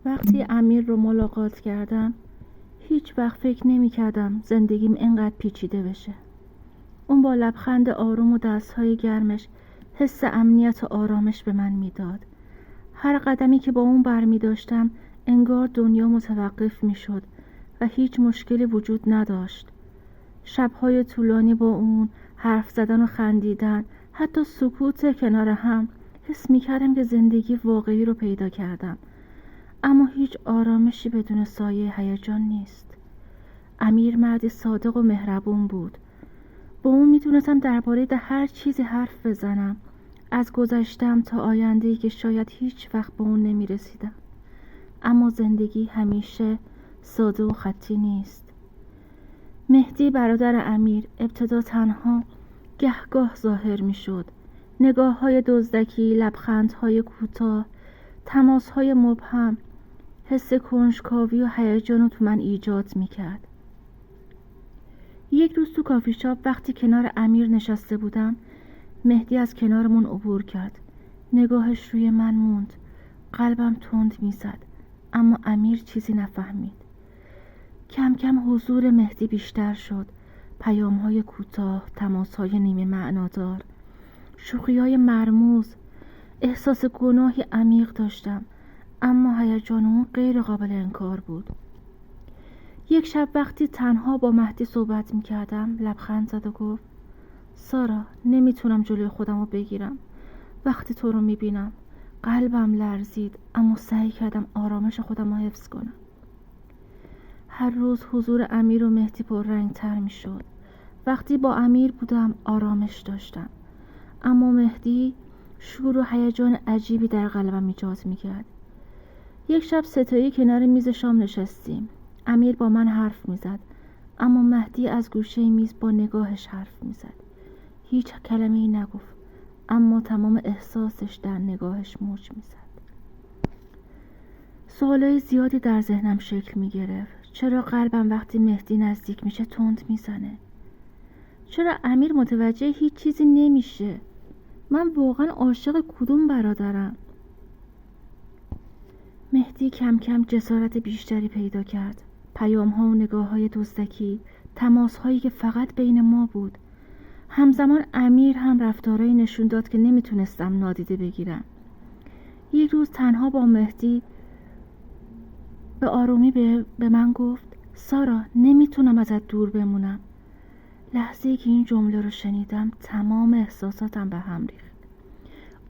وقتی امیر رو ملاقات کردم هیچ وقت فکر نمی کردم زندگیم اینقدر پیچیده بشه. اون با لبخند آروم و دستهای گرمش حس امنیت و آرامش به من میداد. هر قدمی که با اون برمی داشتم انگار دنیا متوقف می شد و هیچ مشکلی وجود نداشت. شبهای طولانی با اون حرف زدن و خندیدن، حتی سکوت کنار هم، حس می کردم که زندگی واقعی رو پیدا کردم. اما هیچ آرامشی بدون سایه هیجان نیست. امیر مردی صادق و مهربون بود. با اون میتونستم درباره هر چیزی حرف بزنم، از گذشتم تا آینده‌ای که شاید هیچ وقت به اون نمیرسیدم. اما زندگی همیشه ساده و خطی نیست. مهدی برادر امیر ابتدا تنها، گهگاه ظاهر میشد. نگاه‌های دزدکی، لبخندهای کوتاه، تماس‌های مبهم، حس کنجکاوی و هیجان رو تو من ایجاد میکرد. یک روز تو کافی شاپ وقتی کنار امیر نشسته بودم، مهدی از کنارمون عبور کرد. نگاهش روی من موند. قلبم تند میزد، اما امیر چیزی نفهمید. کم کم حضور مهدی بیشتر شد. پیام‌های کوتاه، تماس‌های نیمه معنادار، شوخی‌های مرموز. احساس گناهی عمیق داشتم، اما هیجان اون غیر قابل انکار بود. یک شب وقتی تنها با مهدی صحبت می‌کردم، لبخند زد و گفت: سارا، نمیتونم جلوی خودم رو بگیرم. وقتی تو رو میبینم قلبم لرزید، اما سعی کردم آرامش خودم رو حفظ کنم. هر روز حضور امیر و مهدی پررنگ‌تر میشد. وقتی با امیر بودم آرامش داشتم، اما مهدی شور و هیجان عجیبی در قلبم ایجاد میکرد. یک شب ستایی کنار میز شام نشستیم. امیر با من حرف میزد، اما مهدی از گوشه میز با نگاهش حرف میزد. هیچ کلمه‌ای نگفت، اما تمام احساسش در نگاهش موج میزد. سوالای زیادی در ذهنم شکل میگرفت. چرا قلبم وقتی مهدی نزدیک میشه تند میزنه؟ چرا امیر متوجه هیچ چیزی نمیشه؟ من واقعا عاشق کدوم برادرم؟ مهدی کم کم جسارت بیشتری پیدا کرد. پیام‌ها و نگاه‌های دزدکی، تماس‌هایی که فقط بین ما بود. همزمان امیر هم رفتارهایی نشون داد که نمیتونستم نادیده بگیرم. یک روز تنها با مهدی به آرومی به من گفت: سارا، نمیتونم ازت دور بمونم. لحظه‌ای که این جمله رو شنیدم تمام احساساتم به هم ریخت.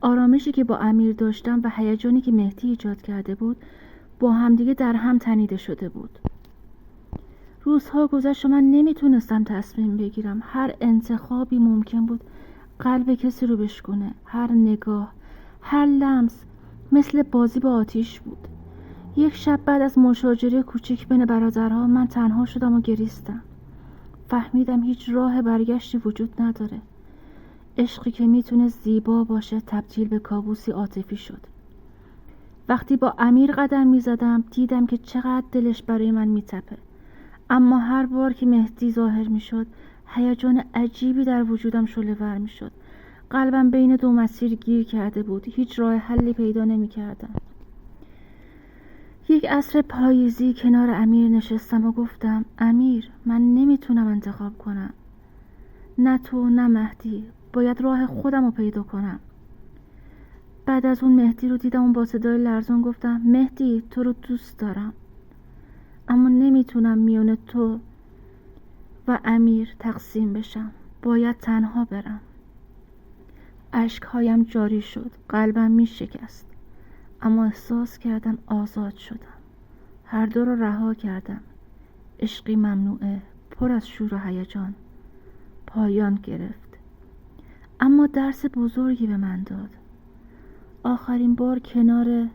آرامشی که با امیر داشتم و هیجانی که مهدی ایجاد کرده بود با همدیگه در هم تنیده شده بود. روزها گذشت و من نمیتونستم تصمیم بگیرم. هر انتخابی ممکن بود قلب کسی رو بشکونه. هر نگاه، هر لمس مثل بازی با آتیش بود. یک شب بعد از مشاجره کوچک بین برادرها من تنها شدم و گریستم. فهمیدم هیچ راه برگشتی وجود نداره. عشقی که میتونه زیبا باشه تبدیل به کابوسی عاطفی شد. وقتی با امیر قدم میزدم دیدم که چقدر دلش برای من میتپه، اما هر بار که مهدی ظاهر میشد هیجان عجیبی در وجودم شعله‌ور میشد. قلبم بین دو مسیر گیر کرده بود. هیچ راه حلی پیدا نمیکردم. یک عصر پاییزی کنار امیر نشستم و گفتم: امیر، من نمیتونم انتخاب کنم. نه تو نه مهدی. باید راه خودم رو پیدا کنم. بعد از اون مهدی رو دیدم و با صدای لرزان گفتم: مهدی، تو رو دوست دارم، اما نمیتونم میون تو و امیر تقسیم بشم. باید تنها برم. اشکهایم جاری شد. قلبم میشکست، اما احساس کردم آزاد شدم. هر دو رو رها کردم. عشقی ممنوعه، پر از شور و هیجان، پایان گرفت، اما درس بزرگی به من داد. آخرین بار کنار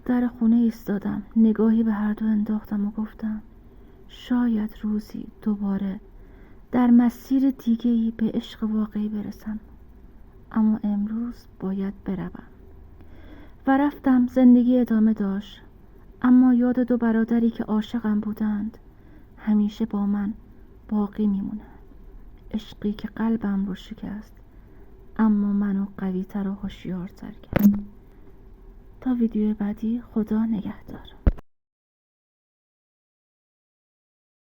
در خونه ایستادم، نگاهی به هر دو انداختم و گفتم: شاید روزی دوباره در مسیر دیگه‌ای به عشق واقعی برسم، اما امروز باید بروم. و رفتم. زندگی ادامه داشت، اما یاد دو برادری که عاشقم بودند همیشه با من باقی میمونه. عشقی که قلبم رو شکست، اما منو قوی‌تر و هوشیارتر کرد. تا ویدیو بعدی، خدا نگهدار.